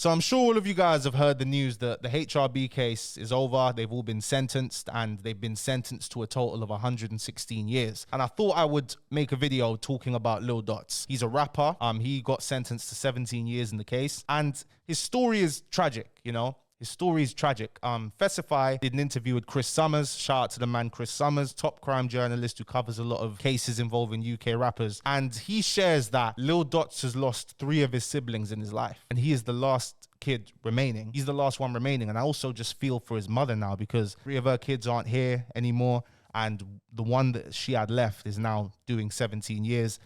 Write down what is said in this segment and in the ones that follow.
So I'm sure all of you guys have heard the news that the HRB case is over. They've all been sentenced, and they've been sentenced to a total of 116 years. And I thought I would make a video talking about Lil Dotz. He's a rapper. He got sentenced to 17 years in the case, and his story is tragic, you know? His story is tragic. Fesify did an interview with Chris Summers. Shout out to the man Chris Summers, top crime journalist who covers a lot of cases involving UK rappers. And he shares that Lil Dotz has lost 3 of his siblings in his life, and he is the last kid remaining. He's the last one remaining. And I also just feel for his mother now, because 3 of her kids aren't here anymore, and the one that she had left is now doing 17 years.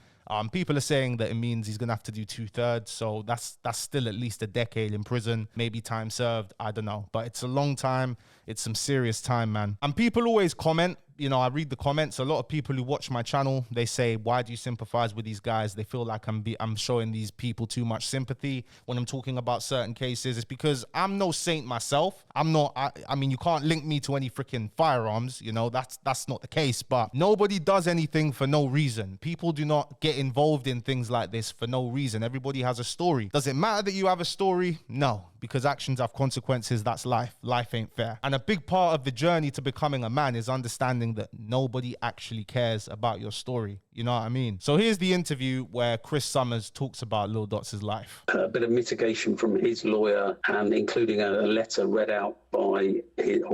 People are saying that it means he's gonna have to do 2/3, so that's still at least a decade in prison, maybe time served, I don't know, but it's a long time. It's some serious time, man. And people always comment, you know, I read the comments. A lot of people who watch my channel, they say, why do you sympathize with these guys? They feel like I'm showing these people too much sympathy when I'm talking about certain cases. It's because I'm no saint myself. I mean, you can't link me to any freaking firearms, you know, that's not the case, but nobody does anything for no reason. People do not get involved in things like this for no reason. Everybody has a story. Does it matter that you have a story? No, because actions have consequences. That's life. Life ain't fair. And a big part of the journey to becoming a man is understanding that nobody actually cares about your story. You know what I mean? So here's the interview where Chris Summers talks about Lil Dotz's life. A bit of mitigation from his lawyer, and including a letter read out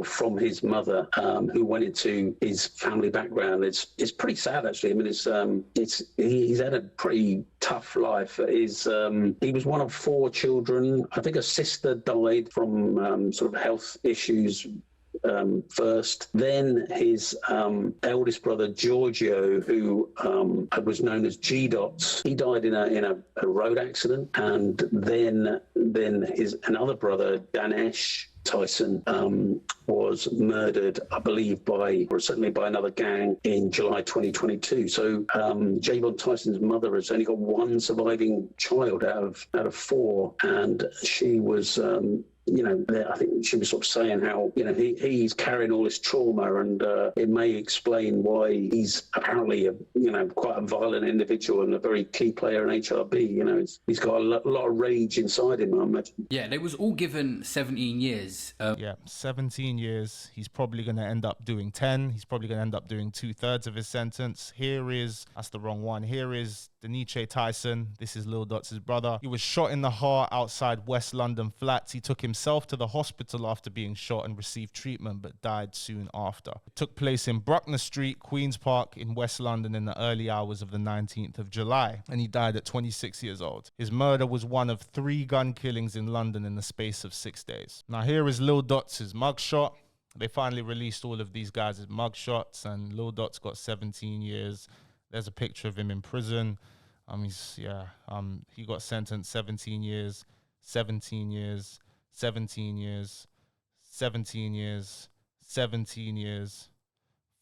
from his mother, who went into his family background. It's pretty sad, actually. I mean, he's had a pretty tough life. He was one of 4 children. I think a sister died from sort of health issues first. Then his eldest brother Giorgio, who was known as G Dotz, he died in a road accident. And then his another brother Danesh Tyson was murdered, I believe, certainly by another gang in July 2022. So Javon Tyson's mother has only got 1 surviving child out of 4, and she was you know, I think she was sort of saying how, you know, he's carrying all this trauma, and it may explain why he's apparently quite a violent individual and a very key player in HRB. You know, he's got a lot of rage inside him, I imagine. Yeah, they was all given 17 years. Yeah, 17 years. He's probably going to end up doing 10. He's probably going to end up doing 2/3 of his sentence. That's the wrong one. Here is Daniche Tyson. This is Lil Dotz's brother. He was shot in the heart outside West London flats. He took himself to the hospital after being shot and received treatment, but died soon after. It took place in Bruckner Street, Queen's Park in West London in the early hours of the 19th of July, and he died at 26 years old. His murder was one of 3 gun killings in London in the space of 6 days. Now here is Lil Dotz's mugshot. They finally released all of these guys' mugshots, and Lil Dotz got 17 years. There's a picture of him in prison. He got sentenced 17 years, 17 years, 17 years, 17 years, 17 years,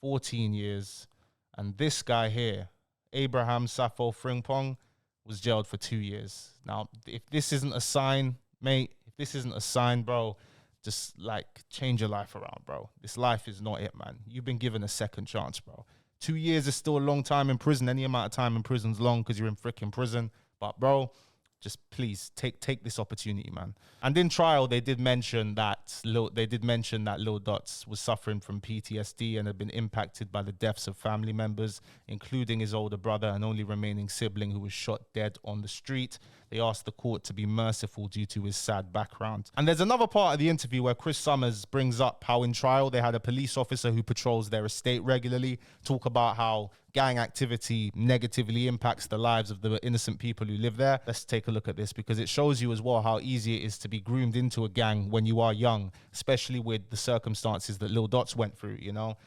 14 years. And this guy here, Abraham Safo Frimpong, was jailed for 2 years. Now, if this isn't a sign, mate, if this isn't a sign, bro, just like change your life around, bro. This life is not it, man. You've been given a second chance, bro. 2 years is still a long time in prison. Any amount of time in prison's long because you're in freaking prison. But bro, just please take this opportunity, man. And in trial, they did mention that Lil Dotz was suffering from PTSD and had been impacted by the deaths of family members, including his older brother and only remaining sibling who was shot dead on the street. They asked the court to be merciful due to his sad background. And there's another part of the interview where Chris Summers brings up how in trial they had a police officer who patrols their estate regularly talk about how gang activity negatively impacts the lives of the innocent people who live there. Let's take a look at this, because it shows you as well how easy it is to be groomed into a gang when you are young, especially with the circumstances that Lil Dotz went through, you know?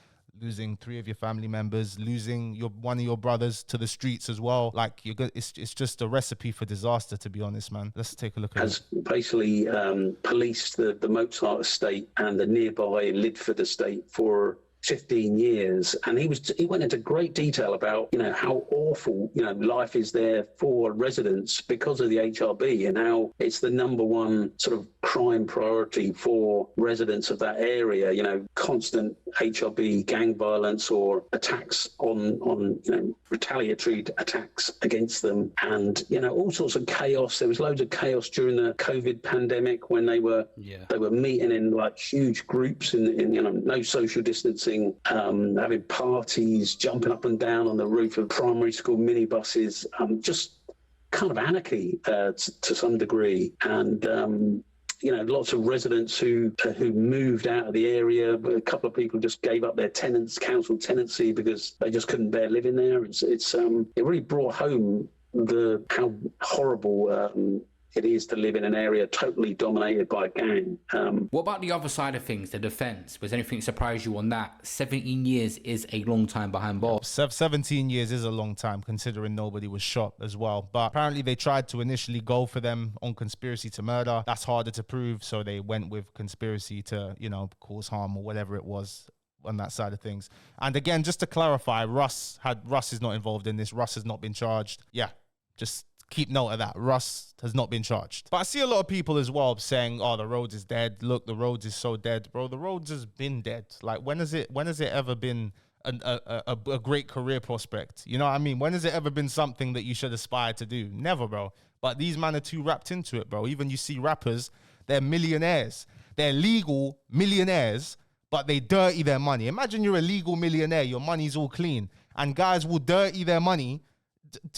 Losing 3 of your family members, losing one of your brothers to the streets as well. Like, it's just a recipe for disaster, to be honest, man. Let's take a look at it. Has basically policed the Mozart estate and the nearby Lidford estate for 15 years, and he went into great detail about, you know, how awful, you know, life is there for residents because of the HRB, and how it's the number one sort of crime priority for residents of that area. You know, constant HRB gang violence or attacks on you know, retaliatory attacks against them, and, you know, all sorts of chaos. There was loads of chaos during the COVID pandemic when they were meeting in like huge groups in you know, no social distancing, having parties, jumping up and down on the roof of primary school minibuses, just kind of anarchy to some degree. And you know, lots of residents who moved out of the area. A couple of people just gave up their council tenancy because they just couldn't bear living there. It really brought home how horrible it is to live in an area totally dominated by a gang. What about the other side of things, the defence? Was anything surprise you on that? 17 years is a long time behind bars. 17 years is a long time, considering nobody was shot as well. But apparently they tried to initially go for them on conspiracy to murder. That's harder to prove, so they went with conspiracy to, you know, cause harm or whatever it was on that side of things. And again, just to clarify, Russ is not involved in this. Russ has not been charged. Yeah, just keep note of that. Russ has not been charged. But I see a lot of people as well saying, oh, the Rhodes is dead. Look, the Rhodes is so dead. Bro, the Rhodes has been dead. Like, when has it ever been a great career prospect? You know what I mean? When has it ever been something that you should aspire to do? Never, bro. But these men are too wrapped into it, bro. Even you see rappers, they're millionaires. They're legal millionaires, but they dirty their money. Imagine you're a legal millionaire, your money's all clean, and guys will dirty their money.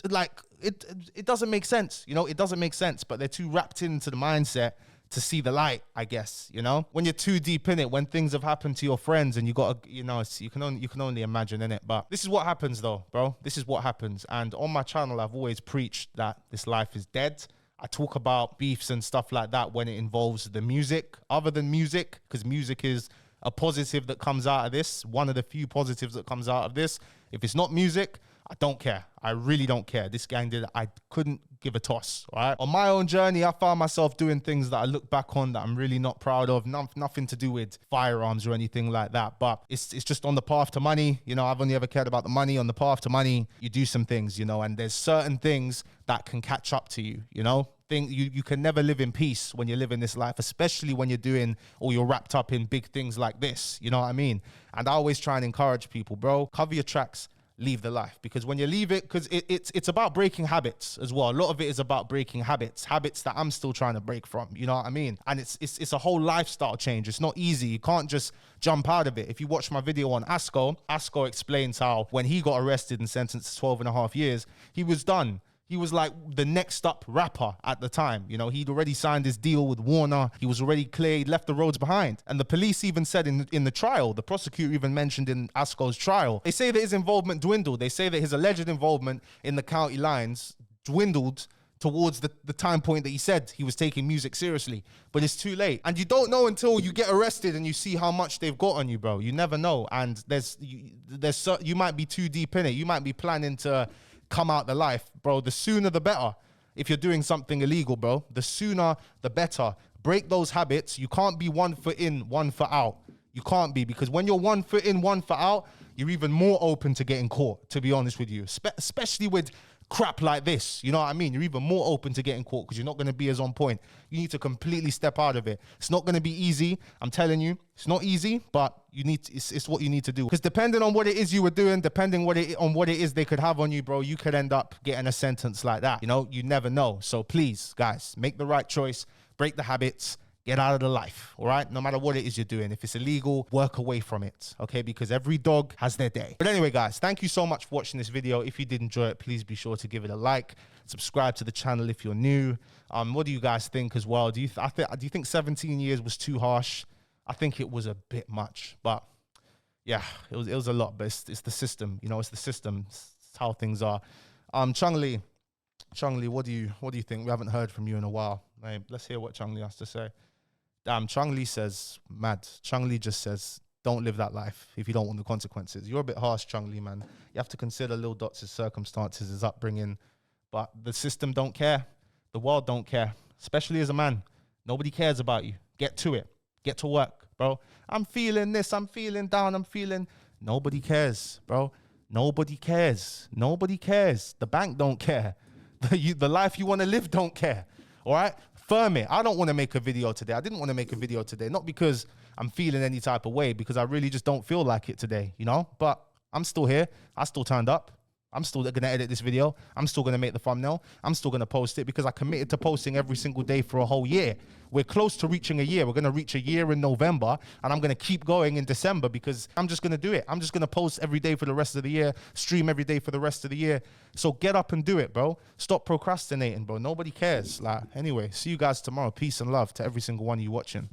Like, it doesn't make sense, you know, it doesn't make sense, but they're too wrapped into the mindset to see the light, I guess, you know, when you're too deep in it, when things have happened to your friends and you got to, you know, you can only imagine in it. But this is what happens though, bro. This is what happens. And on my channel, I've always preached that this life is dead. I talk about beefs and stuff like that when it involves the music, other than music, because music is a positive that comes out of this, one of the few positives that comes out of this. If it's not music, I don't care. I really don't care. This gang did it. I couldn't give a toss, right? On my own journey, I found myself doing things that I look back on that I'm really not proud of. Nothing to do with firearms or anything like that. But it's just on the path to money. You know, I've only ever cared about the money. On the path to money, you do some things, you know, and there's certain things that can catch up to you, you know? You can never live in peace when you're living this life, especially when you're doing or you're wrapped up in big things like this. You know what I mean? And I always try and encourage people, bro, cover your tracks. Leave the life, because when you leave it, because it's about breaking habits as well. A lot of it is about breaking habits that I'm still trying to break from, you know what I mean? And it's a whole lifestyle change. It's not easy. You can't just jump out of it. If you watch my video on Asko explains how when he got arrested and sentenced to 12.5 years, he was done. He was like the next up rapper at the time. You know, he'd already signed his deal with Warner. He was already clear. He'd left the roads behind. And the police even said in the trial, the prosecutor even mentioned in Asko's trial, they say that his involvement dwindled. They say that his alleged involvement in the county lines dwindled towards the time point that he said he was taking music seriously. But it's too late. And you don't know until you get arrested and you see how much they've got on you, bro. You never know. And you might be too deep in it. You might be planning to come out the life, bro. The sooner the better. If you're doing something illegal, bro, the sooner the better. Break those habits. You can't be 1 foot in, 1 foot out. You can't be, because when you're 1 foot in, 1 foot out, you're even more open to getting caught, to be honest with you, especially with crap like this. You know what I mean? You're even more open to getting caught because you're not going to be as on point. You need to completely step out of it. It's not going to be easy. I'm telling you, it's not easy, but it's what you need to do. Because depending on what it is you were doing, depending on what it is they could have on you, bro, you could end up getting a sentence like that. You know, you never know. So please, guys, make the right choice, break the habits, get out of the life, all right? No matter what it is you're doing. If it's illegal, work away from it, okay? Because every dog has their day. But anyway, guys, thank you so much for watching this video. If you did enjoy it, please be sure to give it a like. Subscribe to the channel if you're new. What do you guys think as well? Do you think 17 years was too harsh? I think it was a bit much, but yeah, it was a lot. But it's the system, you know. It's the system. It's how things are. Chung Lee, what do you think? We haven't heard from you in a while. Hey, let's hear what Chung Lee has to say. Damn, Chung Lee says, mad. Chung Lee just says, don't live that life if you don't want the consequences. You're a bit harsh, Chung Lee, man. You have to consider Lil Dotz' circumstances, his upbringing. But the system don't care. The world don't care, especially as a man. Nobody cares about you. Get to it. Get to work. bro. I'm feeling this, I'm feeling down, I'm feeling... Nobody cares, bro. Nobody cares. Nobody cares. The bank don't care. The life you want to live don't care. All right? Firm it. I don't want to make a video today. I didn't want to make a video today. Not because I'm feeling any type of way, because I really just don't feel like it today, you know? But I'm still here. I still turned up. I'm still going to edit this video. I'm still going to make the thumbnail. I'm still going to post it because I committed to posting every single day for a whole year. We're close to reaching a year. We're going to reach a year in November, and I'm going to keep going in December because I'm just going to do it. I'm just going to post every day for the rest of the year, stream every day for the rest of the year. So get up and do it, bro. Stop procrastinating, bro. Nobody cares. Like, anyway, see you guys tomorrow. Peace and love to every single one of you watching.